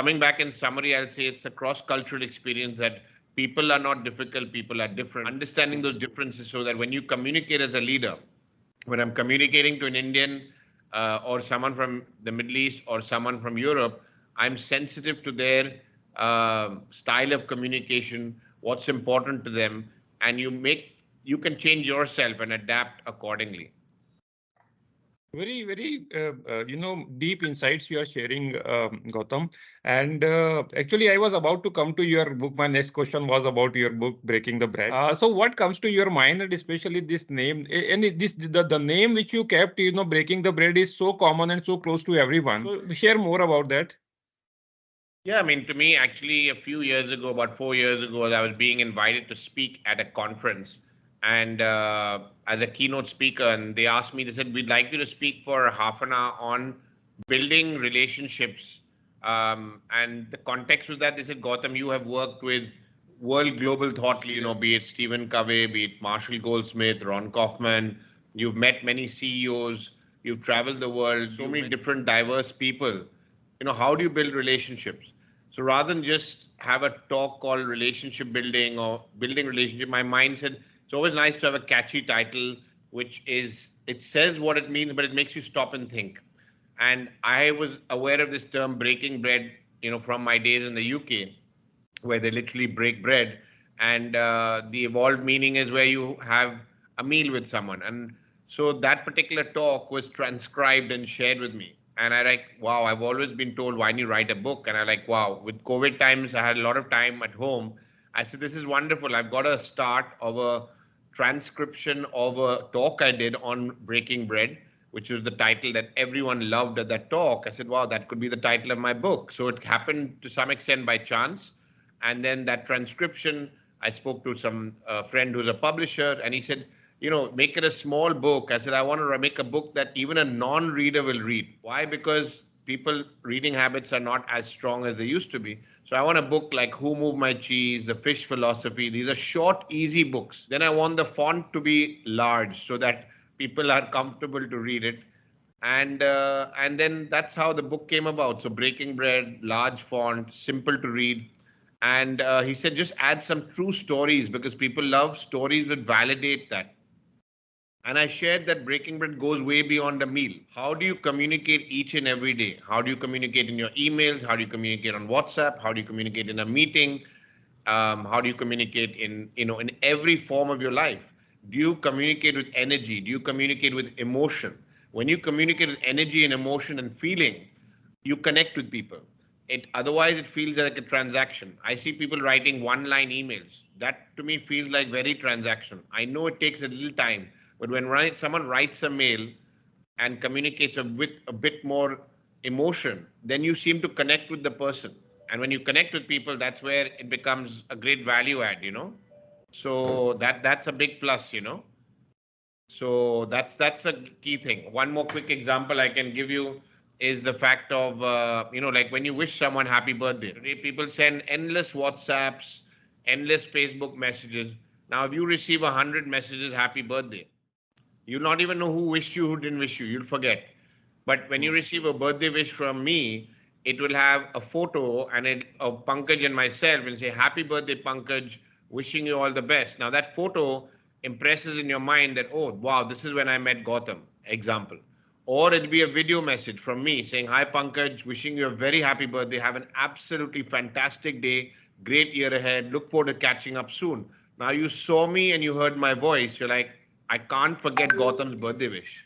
coming back in summary, I'll say it's a cross-cultural experience that people are not difficult, people are different. Understanding those differences so that when you communicate as a leader, when I'm communicating to an Indian or someone from the Middle East or someone from Europe, I'm sensitive to their style of communication, what's important to them, and you can change yourself and adapt accordingly. Very, very, deep insights you are sharing, Gautam. And actually, I was about to come to your book. My next question was about your book, Breaking the Bread. So what comes to your mind, and especially this name, and the name which you kept, Breaking the Bread is so common and so close to everyone. So share more about that. Yeah, I mean, to me, actually, a few years ago, about 4 years ago, I was being invited to speak at a conference and as a keynote speaker. And they asked me, they said, we'd like you to speak for half an hour on building relationships. And the context was that they said, Gautam, you have worked with world global thought leaders, be it Stephen Covey, be it Marshal Goldsmith, Ron Kaufman. You've met many CEOs, you've traveled the world, so many different diverse people. How do you build relationships? So rather than just have a talk called relationship building or building relationship, my mind said it's always nice to have a catchy title, which is, it says what it means, but it makes you stop and think. And I was aware of this term breaking bread, from my days in the UK, where they literally break bread. And the evolved meaning is where you have a meal with someone. And so that particular talk was transcribed and shared with me. And I like, wow, I've always been told, why don't you write a book? And I like, wow, with COVID times, I had a lot of time at home. I said, this is wonderful. I've got a start of a transcription of a talk I did on breaking bread, which was the title that everyone loved at that talk. I said, wow, that could be the title of my book. So it happened to some extent by chance. And then that transcription, I spoke to some friend who's a publisher, and he said, make it a small book. I said, I want to make a book that even a non-reader will read. Why? Because people reading habits are not as strong as they used to be. So I want a book like Who Moved My Cheese, The Fish Philosophy. These are short, easy books. Then I want the font to be large so that people are comfortable to read it. And then that's how the book came about. So Breaking Bread, large font, simple to read. And he said, just add some true stories because people love stories that validate that. And I shared that breaking bread goes way beyond a meal. How do you communicate each and every day? How do you communicate in your emails? How do you communicate on WhatsApp? How do you communicate in a meeting? How do you communicate in every form of your life? Do you communicate with energy? Do you communicate with emotion? When you communicate with energy and emotion and feeling, you connect with people. Otherwise it feels like a transaction. I see people writing one-line emails. That to me feels like very transaction. I know it takes a little time, but when someone writes a mail and communicates with a bit more emotion, then you seem to connect with the person. And when you connect with people, that's where it becomes a great value add, So that's a big plus, So that's a key thing. One more quick example I can give you is the fact of, like when you wish someone happy birthday. Today, people send endless WhatsApps, endless Facebook messages. Now, if you receive 100 messages, happy birthday, you'll not even know who wished you, who didn't wish you. You'll forget. But when you receive a birthday wish from me, it will have a photo and of Pankaj and myself and say, happy birthday, Pankaj, wishing you all the best. Now that photo impresses in your mind that, oh, wow, this is when I met Gautam, example. Or it'll be a video message from me saying, hi, Pankaj, wishing you a very happy birthday. Have an absolutely fantastic day. Great year ahead. Look forward to catching up soon. Now you saw me and you heard my voice. You're like, I can't forget Gautam's birthday wish,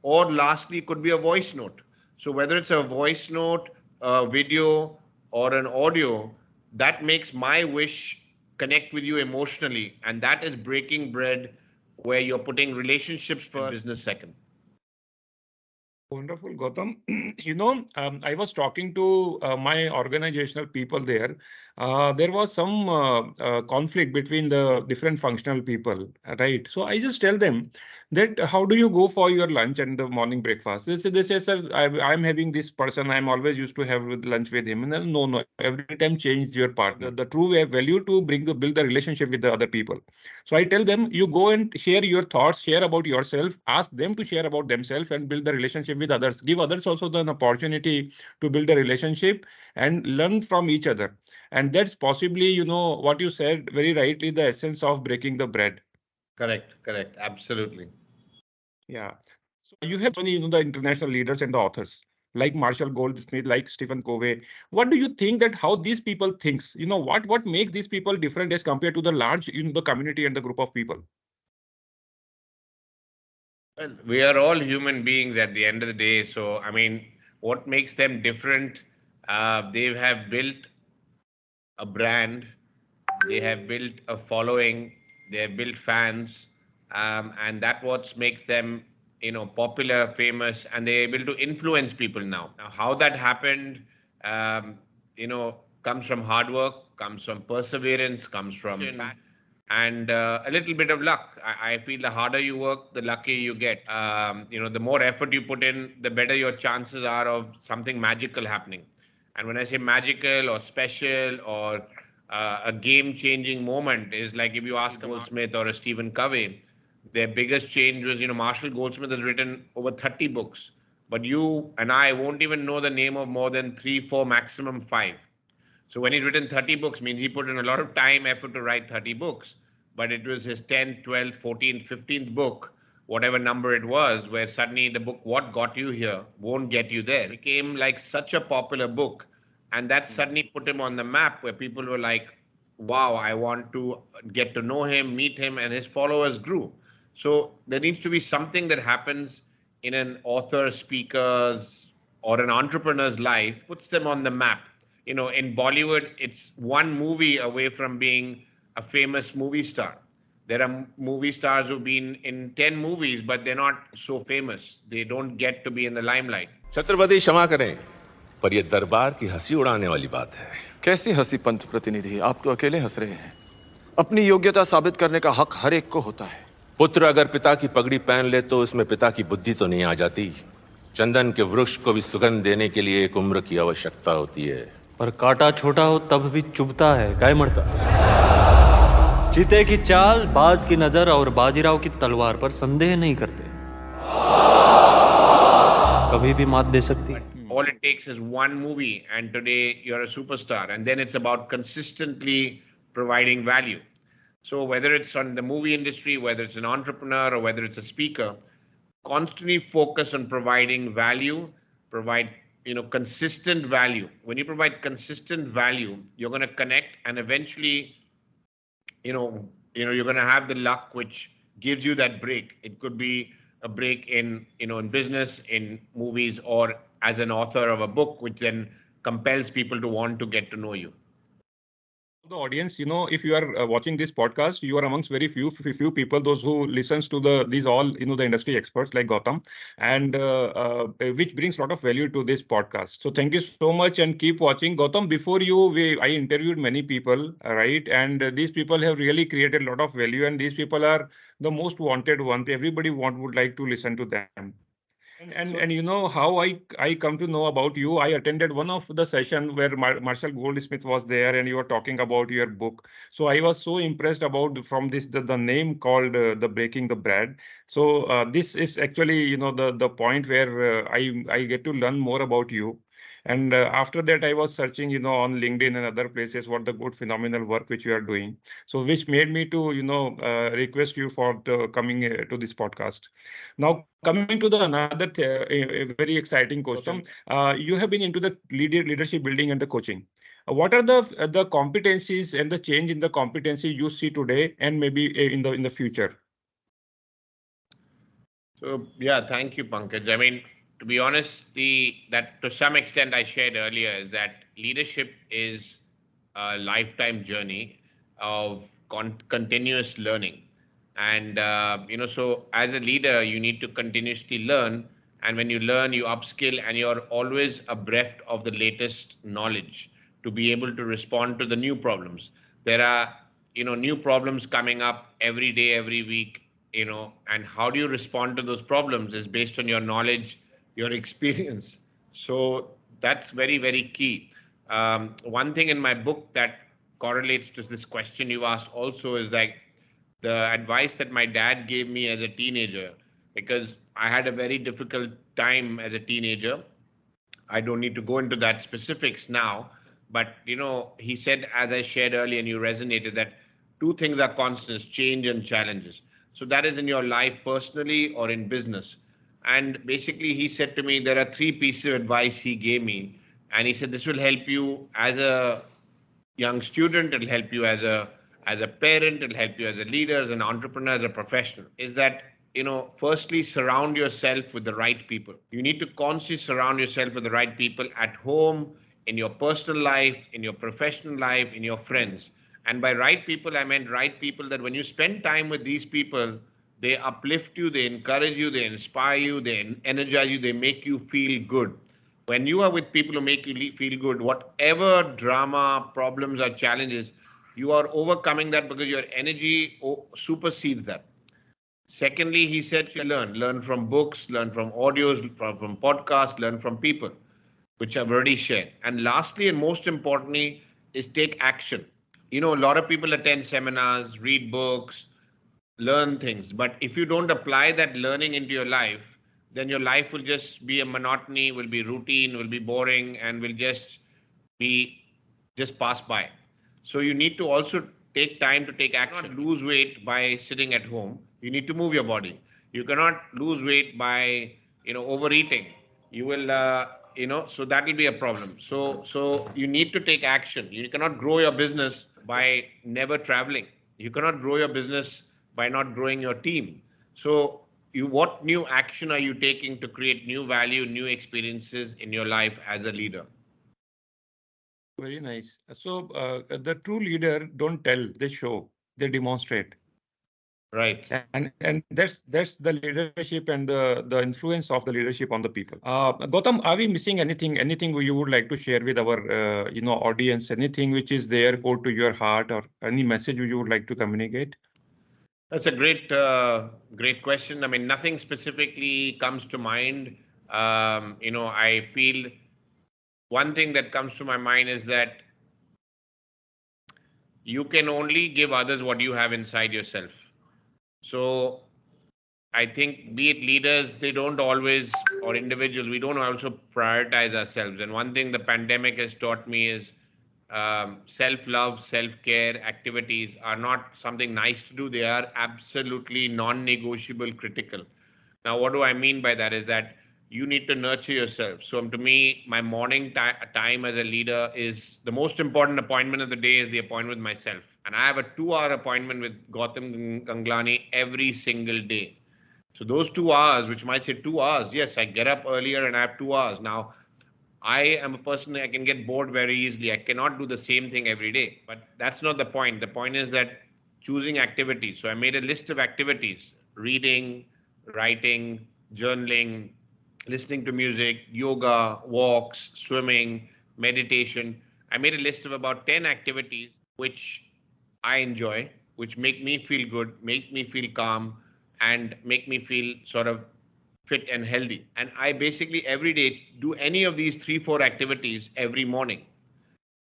Or lastly, it could be a voice note. So whether it's a voice note, a video, or an audio, that makes my wish connect with you emotionally. And that is breaking bread, where you're putting relationships first, business second. Wonderful, Gautam. I was talking to my organizational people there. there was some conflict between the different functional people, right? So I just tell them that how do you go for your lunch and the morning breakfast? They say, sir, I'm having this person. I'm always used to have lunch with him. And then, no, every time change your partner. The true value to build the relationship with the other people. So I tell them, you go and share your thoughts, share about yourself, ask them to share about themselves and build the relationship with others. Give others also an opportunity to build a relationship and learn from each other. And that's possibly, what you said very rightly, the essence of breaking the bread. Correct. Absolutely. Yeah. So you have many, the international leaders and the authors like Marshall Goldsmith, like Stephen Covey. What do you think that how these people thinks? What makes these people different as compared to the large, the community and the group of people? Well, we are all human beings at the end of the day. So, I mean, what makes them different? They have built a brand, they have built a following, they have built fans, and that what makes them, popular, famous, and they're able to influence people now. Now, how that happened, um, comes from hard work, comes from perseverance, comes from and a little bit of luck. I feel the harder you work, the luckier you get. The more effort you put in, the better your chances are of something magical happening. And when I say magical or special or a game-changing moment, is like if you ask a Goldsmith or a Stephen Covey, their biggest change was, Marshall Goldsmith has written over 30 books, but you and I won't even know the name of more than three, four, maximum five. So when he's written 30 books, means he put in a lot of time, effort to write 30 books. But it was his 10th, 12th, 14th, 15th book, whatever number it was, where suddenly the book, What Got You Here, Won't Get You There, became like such a popular book. And that suddenly put him on the map where people were like, wow, I want to get to know him, meet him, and his followers grew. So there needs to be something that happens in an author, speaker's, or an entrepreneur's life, puts them on the map. In Bollywood, it's one movie away from being a famous movie star. There are movie stars who've been in 10 movies, but they're not so famous. They don't get to be in the limelight. Chhatrapati क्षमा करें, पर यह दरबार की हंसी उड़ाने वाली बात है। कैसी हंसी पंत प्रतिनिधि, आप तो अकेले हंस रहे हैं। अपनी योग्यता साबित करने का हक हर एक को होता है। पुत्र अगर पिता की पगड़ी पहन ले तो उसमें पिता की बुद्धि तो नहीं आ जाती। चंदन के वृक्ष को भी सुगंध देने के लिए एक उम्र की आवश्यकता होती है। पर कांटा छोटा हो तब भी चुभता है, काय मरता। चीते की चाल, बाज की नजर और बाजीराव की तलवार पर संदेह नहीं करते, कभी भी मात दे सकती। All it takes is one movie, and today you're a superstar. And then it's about consistently providing value. So whether it's on the movie industry, whether it's an entrepreneur, or whether it's a speaker, constantly focus on providing value, provide consistent value. When you provide consistent value, you're going to connect, and eventually, you're going to have the luck which gives you that break. It could be a break in business, in movies, or as an author of a book, which then compels people to want to get to know you. The audience, if you are watching this podcast, you are amongst very few people, those who listens to these all, the industry experts like Gautam, and which brings a lot of value to this podcast. So thank you so much and keep watching. Gautam, before you, I interviewed many people, right? And these people have really created a lot of value, and these people are the most wanted ones. Everybody would like to listen to them. And how I come to know about you. I attended one of the session where Marshall Goldsmith was there, and you were talking about your book. So I was so impressed about from this the name called the Breaking the Bread. So this is actually the point where I get to learn more about you. And after that, I was searching, on LinkedIn and other places what the good phenomenal work which you are doing. So which made me to, request you for coming to this podcast. Now, coming to the another a very exciting question. You have been into the leadership building and the coaching. What are the competencies and the change in the competency you see today and maybe in the future? So yeah, thank you, Pankaj. I mean, to be honest, that to some extent I shared earlier is that leadership is a lifetime journey of continuous learning. And so as a leader, you need to continuously learn. And when you learn, you upskill, and you're always abreast of the latest knowledge. to be able to respond to the new problems. There are, new problems coming up every day, every week, and how do you respond to those problems is based on your knowledge, your experience. So that's very, very key. One thing in my book that correlates to this question you asked also is like the advice that my dad gave me as a teenager, because I had a very difficult time as a teenager. I don't need to go into that specifics now, but he said, as I shared earlier, and you resonated, that two things are constants: change and challenges. So that is in your life personally or in business. And basically, he said to me, there are three pieces of advice he gave me, and he said this will help you as a young student, it'll help you as a parent, it'll help you as a leader, as an entrepreneur, as a professional. Is that firstly, surround yourself with the right people. You need to constantly surround yourself with the right people at home, in your personal life, in your professional life, in your friends. And by right people, I meant right people that when you spend time with these people, they uplift you, they encourage you, they inspire you, they energize you, they make you feel good. When you are with people who make you feel good, whatever drama, problems, or challenges, you are overcoming that because your energy supersedes that. Secondly, he said to learn from books, learn from audios, from podcasts, learn from people, which I've already shared. And lastly, and most importantly, is take action. A lot of people attend seminars, read books, learn things. But if you don't apply that learning into your life, then your life will just be a monotony, will be routine, will be boring, and will just pass by. So you need to also take time to take action. You cannot lose weight by sitting at home. You need to move your body. You cannot lose weight by overeating. You will so that will be a problem. So you need to take action. You cannot grow your business by never traveling. You cannot grow your business by not growing your team. So what new action are you taking to create new value, new experiences in your life as a leader? Very nice. So the true leader don't tell, they show, they demonstrate. Right. And that's the leadership and the influence of the leadership on the people. Gautam, are we missing anything you would like to share with our audience? Anything which is there core to your heart, or any message you would like to communicate? That's a great question. I mean, nothing specifically comes to mind. I feel one thing that comes to my mind is that you can only give others what you have inside yourself. So I think, be it leaders, they don't always, or individuals, we don't also prioritize ourselves. And one thing the pandemic has taught me is self-love, self-care activities are not something nice to do. They are absolutely non-negotiable, critical. Now, what do I mean by that is that you need to nurture yourself. So to me, my morning time as a leader is the most important appointment of the day is the appointment with myself. And I have a 2-hour appointment with Gautam Ganglani every single day. So those 2 hours, which might say 2 hours, yes, I get up earlier and I have 2 hours. Now, I am a person I can get bored very easily. I cannot do the same thing every day. But that's not the point. The point is that choosing activities. So I made a list of activities: reading, writing, journaling, listening to music, yoga, walks, swimming, meditation. I made a list of about 10 activities which I enjoy, which make me feel good, make me feel calm, and make me feel sort of fit and healthy. And I basically every day do any of these 3-4 activities every morning.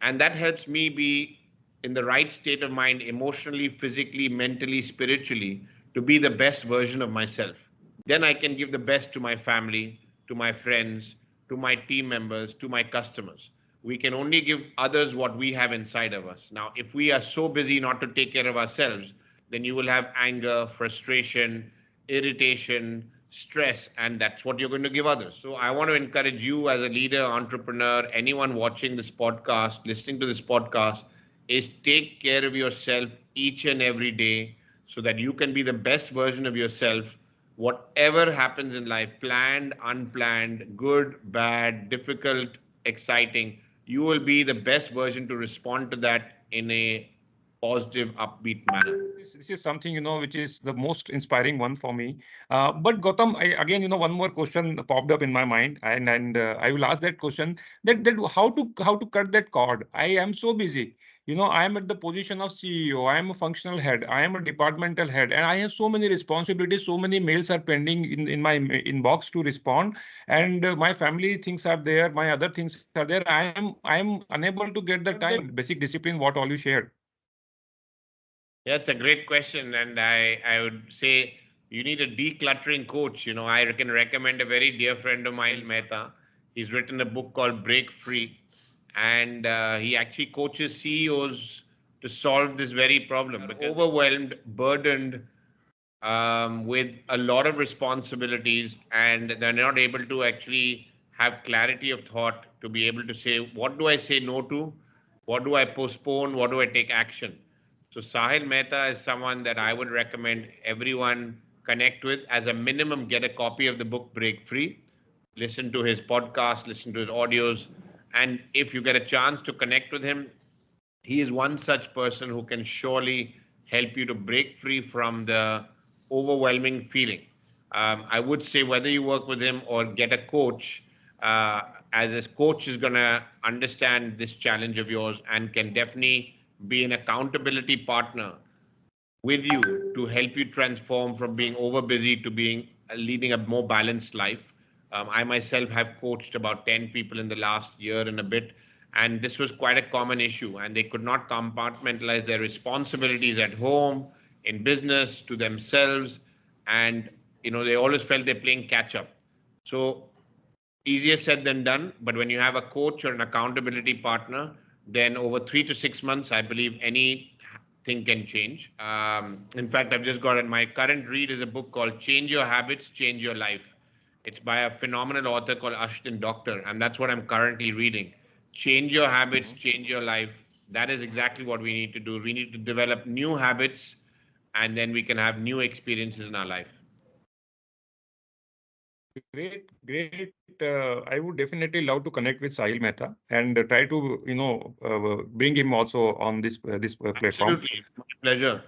And that helps me be in the right state of mind, emotionally, physically, mentally, spiritually, to be the best version of myself. Then I can give the best to my family, to my friends, to my team members, to my customers. We can only give others what we have inside of us. Now, if we are so busy not to take care of ourselves, then you will have anger, frustration, irritation, stress, and that's what you're going to give others. So I want to encourage you as a leader, entrepreneur, anyone watching this podcast, listening to this podcast, is take care of yourself each and every day so that you can be the best version of yourself. Whatever happens in life, planned, unplanned, good, bad, difficult, exciting, you will be the best version to respond to that in a positive, upbeat manner. This is something, which is the most inspiring one for me. But Gautam, again, one more question popped up in my mind, and I will ask that question, that how to cut that cord. I am so busy. I am at the position of CEO. I am a functional head. I am a departmental head, and I have so many responsibilities. So many mails are pending in my inbox to respond, and my family things are there. My other things are there. I am unable to get the time. Basic discipline, what all you shared. Yeah, it's a great question, and I would say you need a decluttering coach. I can recommend a very dear friend of mine, Mehta. He's written a book called Break Free, and he actually coaches CEOs to solve this very problem. Because overwhelmed, burdened, with a lot of responsibilities, and they're not able to actually have clarity of thought to be able to say, what do I say no to? What do I postpone? What do I take action? So Sahil Mehta is someone that I would recommend everyone connect with. As a minimum, get a copy of the book Break Free, listen to his podcast, listen to his audios, and if you get a chance to connect with him, he is one such person who can surely help you to break free from the overwhelming feeling. I would say whether you work with him or get a coach, as his coach is going to understand this challenge of yours and can definitely be an accountability partner with you to help you transform from being over busy to being leading a more balanced life. I myself have coached about 10 people in the last year and a bit, and this was quite a common issue. And they could not compartmentalize their responsibilities at home, in business, to themselves, and they always felt they're playing catch up. So easier said than done, but when you have a coach or an accountability partner, then over 3 to 6 months, I believe anything can change. In fact, I've just got my current read is a book called Change Your Habits, Change Your Life. It's by a phenomenal author called Ashton Doctor, and that's what I'm currently reading. Change your habits, change your life. That is exactly what we need to do. We need to develop new habits, and then we can have new experiences in our life. Great, great. I would definitely love to connect with Sahil Mehta and try to, bring him also on this platform. Absolutely, my pleasure.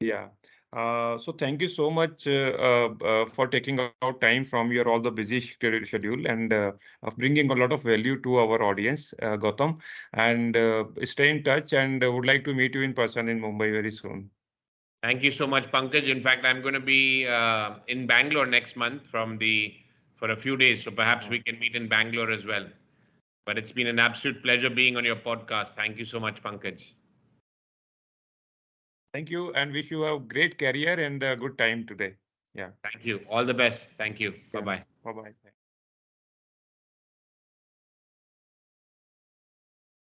Yeah. So thank you so much for taking out time from your all the busy schedule and of bringing a lot of value to our audience, Gautam. And stay in touch, and would like to meet you in person in Mumbai very soon. Thank you so much, Pankaj. In fact, I'm going to be in Bangalore next month for a few days, so perhaps we can meet in Bangalore as well. But it's been an absolute pleasure being on your podcast. Thank you so much, Pankaj. Thank you, and wish you a great career and a good time today. Yeah. Thank you. All the best. Thank you. Bye-bye. Bye-bye.